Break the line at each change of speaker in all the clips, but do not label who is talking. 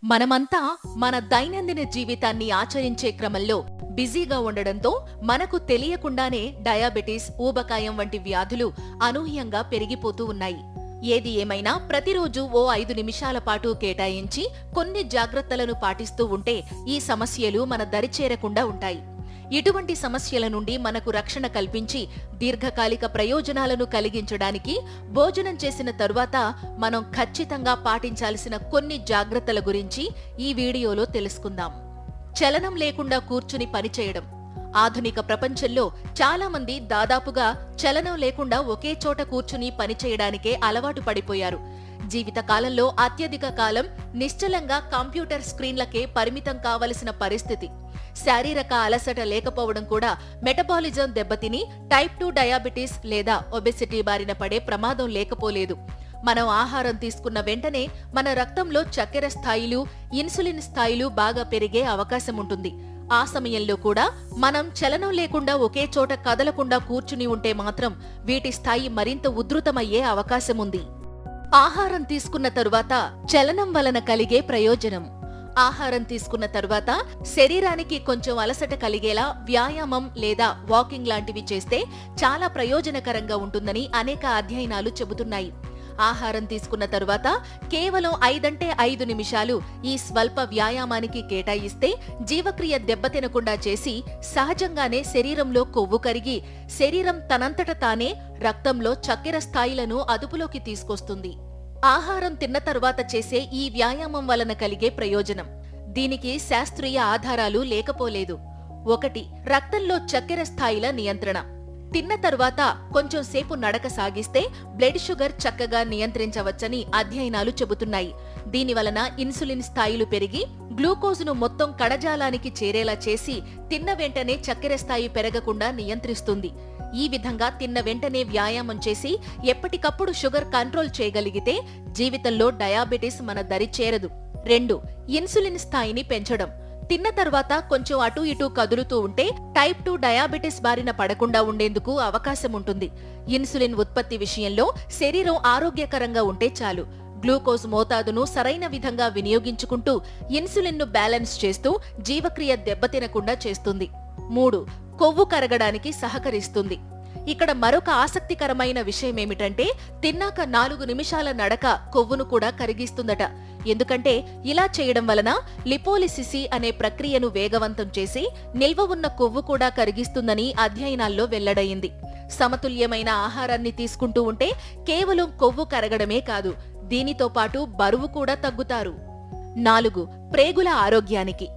మనమంతా మన దైనందిన జీవితాన్ని ఆచరించే క్రమంలో బిజీగా ఉండడంతో మనకు తెలియకుండానే డయాబెటీస్, ఊబకాయం వంటి వ్యాధులు అనూహ్యంగా పెరిగిపోతూ ఉన్నాయి. ఏది ఏమైనా ప్రతిరోజు ఓ 5 నిమిషాల పాటు కేటాయించి కొన్ని జాగ్రత్తలను పాటిస్తూ ఉంటే ఈ సమస్యలు మన దరిచేరకుండా ఉంటాయి. ఇటువంటి సమస్యల నుండి మనకు రక్షణ కల్పించి దీర్ఘకాలిక ప్రయోజనాలను కలిగించడానికి భోజనం చేసిన తరువాత మనం ఖచ్చితంగా పాటించాల్సిన కొన్ని జాగ్రత్తల గురించి ఈ వీడియోలో తెలుసుకుందాం. చలనం లేకుండా కూర్చుని పనిచేయడం. ఆధునిక ప్రపంచంలో చాలా మంది దాదాపుగా చలనం లేకుండా ఒకే చోట కూర్చుని పనిచేయడానికే అలవాటు పడిపోయారు. జీవితకాలంలో అత్యధిక కాలం నిశ్చలంగా కంప్యూటర్ స్క్రీన్లకే పరిమితం కావలసిన పరిస్థితి. శారీరక అలసట లేకపోవడం కూడా మెటబాలిజం దెబ్బతిని టైప్ 2 డయాబెటీస్ లేదా ఒబెసిటీ బారిన పడే ప్రమాదం లేకపోలేదు. మనం ఆహారం తీసుకున్న వెంటనే మన రక్తంలో చక్కెర స్థాయిలు, ఇన్సులిన్ స్థాయిలు బాగా పెరిగే అవకాశం ఉంటుంది. ఆ సమయంలో కూడా మనం చలనం లేకుండా ఒకే చోట కదలకుండా కూర్చుని ఉంటే మాత్రం వీటి స్థాయి మరింత ఉధృతమయ్యే అవకాశం ఉంది. ఆహారం తీసుకున్న తరువాత చలనం వలన కలిగే ప్రయోజనం. ఆహారం తీసుకున్న తరువాత శరీరానికి కొంచెం అలసట కలిగేలా వ్యాయామం లేదా వాకింగ్ లాంటివి చేస్తే చాలా ప్రయోజనకరంగా ఉంటుందని అనేక అధ్యయనాలు చెబుతున్నాయి. ఆహారం తీసుకున్న తరువాత కేవలం 5 నిమిషాలు ఈ స్వల్ప వ్యాయామానికి కేటాయిస్తే జీవక్రియ దెబ్బతినకుండా చేసి సహజంగానే శరీరంలో కొవ్వు కరిగి శరీరం తనంతట తానే రక్తంలో చక్కెర స్థాయిలను అదుపులోకి తీసుకొస్తుంది. ఆహారం తిన్న తరువాత చేసే ఈ వ్యాయామం వలన కలిగే ప్రయోజనం. దీనికి శాస్త్రీయ ఆధారాలు లేకపోలేదు. 1. రక్తంలో చక్కెర స్థాయిల నియంత్రణ. తిన్న తరువాత కొంచెం సేపు నడక సాగిస్తే బ్లడ్ షుగర్ చక్కగా నియంత్రించవచ్చని అధ్యయనాలు చెబుతున్నాయి. దీనివలన ఇన్సులిన్ స్థాయిలు పెరిగి గ్లూకోజును మొత్తం కణజాలానికి చేరేలా చేసి తిన్న వెంటనే చక్కెర స్థాయి పెరగకుండా నియంత్రిస్తుంది. ఈ విధంగా తిన్న వెంటనే వ్యాయామం చేసి ఎప్పటికప్పుడు షుగర్ కంట్రోల్ చేయగలిగితే జీవితంలో డయాబెటీస్ మన దరి చేరదు. 2. ఇన్సులిన్ స్థాయిని పెంచడం. తిన్న తర్వాత కొంచెం అటూ ఇటూ కదులుతూ ఉంటే టైప్ 2 డయాబెటీస్ బారిన పడకుండా ఉండేందుకు అవకాశం ఉంటుంది. ఇన్సులిన్ ఉత్పత్తి విషయంలో శరీరం ఆరోగ్యకరంగా ఉంటే చాలు. గ్లూకోజ్ మోతాదును సరైన విధంగా వినియోగించుకుంటూ ఇన్సులిన్ను బ్యాలెన్స్ చేస్తూ జీవక్రియ దెబ్బతినకుండా చేస్తుంది. 3. కొవ్వు కరగడానికి సహకరిస్తుంది. ఇక్కడ మరొక ఆసక్తికరమైన విషయమేమిటంటే తిన్నాక 4 నిమిషాల నడక కొవ్వును కూడా కరిగిస్తుందట. ఎందుకంటే ఇలా చేయడం వలన లిపోలిసిస్ అనే ప్రక్రియను వేగవంతం చేసి నిల్వ ఉన్న కొవ్వు కూడా కరిగిస్తుందని అధ్యయనాల్లో వెల్లడైంది. సమతుల్యమైన ఆహారాన్ని తీసుకుంటూ ఉంటే కేవలం కొవ్వు కరగడమే కాదు, దీనితో పాటు బరువు కూడా తగ్గుతారు. 4. ప్రేగుల ఆరోగ్యానికి.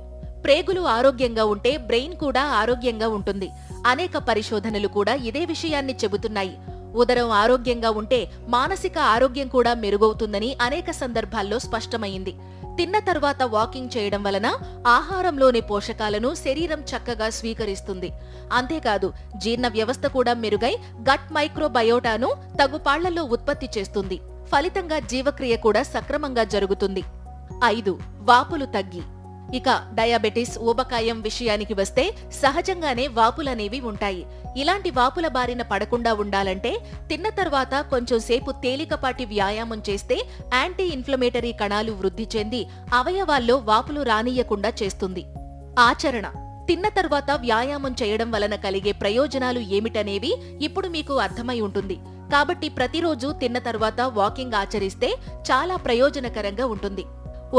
ప్రేగులు ఆరోగ్యంగా ఉంటే బ్రెయిన్ కూడా ఆరోగ్యంగా ఉంటుంది. అనేక పరిశోధనలు కూడా ఇదే విషయాన్ని చెబుతున్నాయి. ఉదరం ఆరోగ్యంగా ఉంటే మానసిక ఆరోగ్యం కూడా మెరుగవుతుందని అనేక సందర్భాల్లో స్పష్టమైంది. తిన్న తర్వాత వాకింగ్ చేయడం వలన ఆహారంలోని పోషకాలను శరీరం చక్కగా స్వీకరిస్తుంది. అంతేకాదు జీర్ణ వ్యవస్థ కూడా మెరుగై గట్ మైక్రోబయోటాను తగుపాళ్లలో ఉత్పత్తి చేస్తుంది. ఫలితంగా జీవక్రియ కూడా సక్రమంగా జరుగుతుంది. 5. వాపులు తగ్గి. ఇక డయాబెటీస్, ఊబకాయం విషయానికి వస్తే సహజంగానే వాపులనేవి ఉంటాయి. ఇలాంటి వాపుల బారిన పడకుండా ఉండాలంటే తిన్న తర్వాత కొంచెం సేపు తేలికపాటి వ్యాయామం చేస్తే యాంటీ ఇన్ఫ్లమేటరీ కణాలు వృద్ధి చెంది అవయవాల్లో వాపులు రానియ్యకుండా చేస్తుంది. ఆచరణ. తిన్న తర్వాత వ్యాయామం చేయడం వలన కలిగే ప్రయోజనాలు ఏమిటనేవి ఇప్పుడు మీకు అర్థమై ఉంటుంది. కాబట్టి ప్రతిరోజు తిన్న తర్వాత వాకింగ్ ఆచరిస్తే చాలా ప్రయోజనకరంగా ఉంటుంది.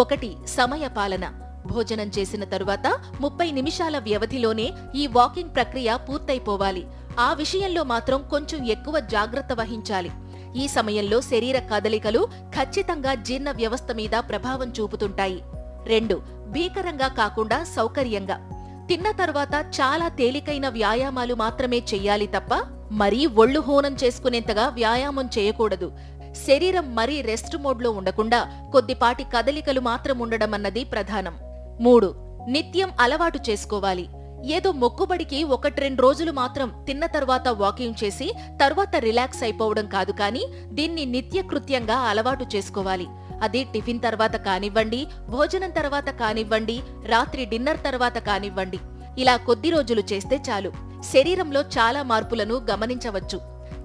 1. సమయపాలన. భోజనం చేసిన తరువాత 30 నిమిషాల వ్యవధిలోనే ఈ వాకింగ్ ప్రక్రియ పూర్తయిపోవాలి. ఆ విషయంలో మాత్రం కొంచెం ఎక్కువ జాగ్రత్త వహించాలి. ఈ సమయంలో శరీర కదలికలు ఖచ్చితంగా జీర్ణ వ్యవస్థ మీద ప్రభావం చూపుతుంటాయి. 2. భీకరంగా కాకుండా సౌకర్యంగా. తిన్న తర్వాత చాలా తేలికైన వ్యాయామాలు మాత్రమే చెయ్యాలి తప్ప మరీ ఒళ్ళు హూనం చేసుకునేంతగా వ్యాయామం చేయకూడదు. శరీరం మరీ రెస్ట్ మోడ్లో ఉండకుండా కొద్దిపాటి కదలికలు మాత్రం ఉండడం అన్నది ప్రధానం. 3. నిత్యం అలవాటు చేసుకోవాలి. ఏదో మొక్కుబడికి 1-2 రోజులు మాత్రం తిన్న తర్వాత వాకింగ్ చేసి తర్వాత రిలాక్స్ అయిపోవడం కాదు, కానీ దీన్ని నిత్యకృత్యంగా అలవాటు చేసుకోవాలి. అది టిఫిన్ తర్వాత కానివ్వండి, భోజనం తర్వాత కానివ్వండి, రాత్రి డిన్నర్ తర్వాత కానివ్వండి. ఇలా కొద్ది రోజులు చేస్తే చాలు శరీరంలో చాలా మార్పులను గమనించవచ్చు.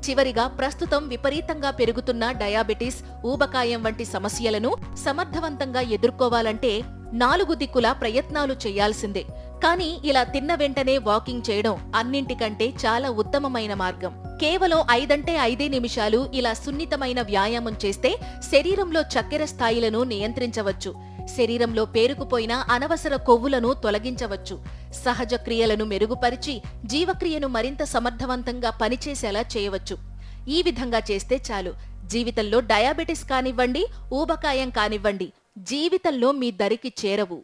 చివరిగా ప్రస్తుతం విపరీతంగా పెరుగుతున్న డయాబెటిస్, ఊబకాయం వంటి సమస్యలను సమర్థవంతంగా ఎదుర్కోవాలంటే 4 దిక్కులా ప్రయత్నాలు చేయాల్సిందే. కానీ ఇలా తిన్న వెంటనే వాకింగ్ చేయడం అన్నింటికంటే చాలా ఉత్తమమైన మార్గం. కేవలం 5 నిమిషాలు ఇలా సున్నితమైన వ్యాయామం చేస్తే శరీరంలో చక్కెర స్థాయిలను నియంత్రించవచ్చు. శరీరంలో పేరుకుపోయిన అనవసర కొవ్వులను తొలగించవచ్చు. సహజ క్రియలను మెరుగుపరిచి జీవక్రియను మరింత సమర్థవంతంగా పనిచేసేలా చేయవచ్చు. ఈ విధంగా చేస్తే చాలు, జీవితంలో డయాబెటిస్ కానివ్వండి, ఊబకాయం కానివ్వండి, జీవితంలో మీ దరికి చేరవు.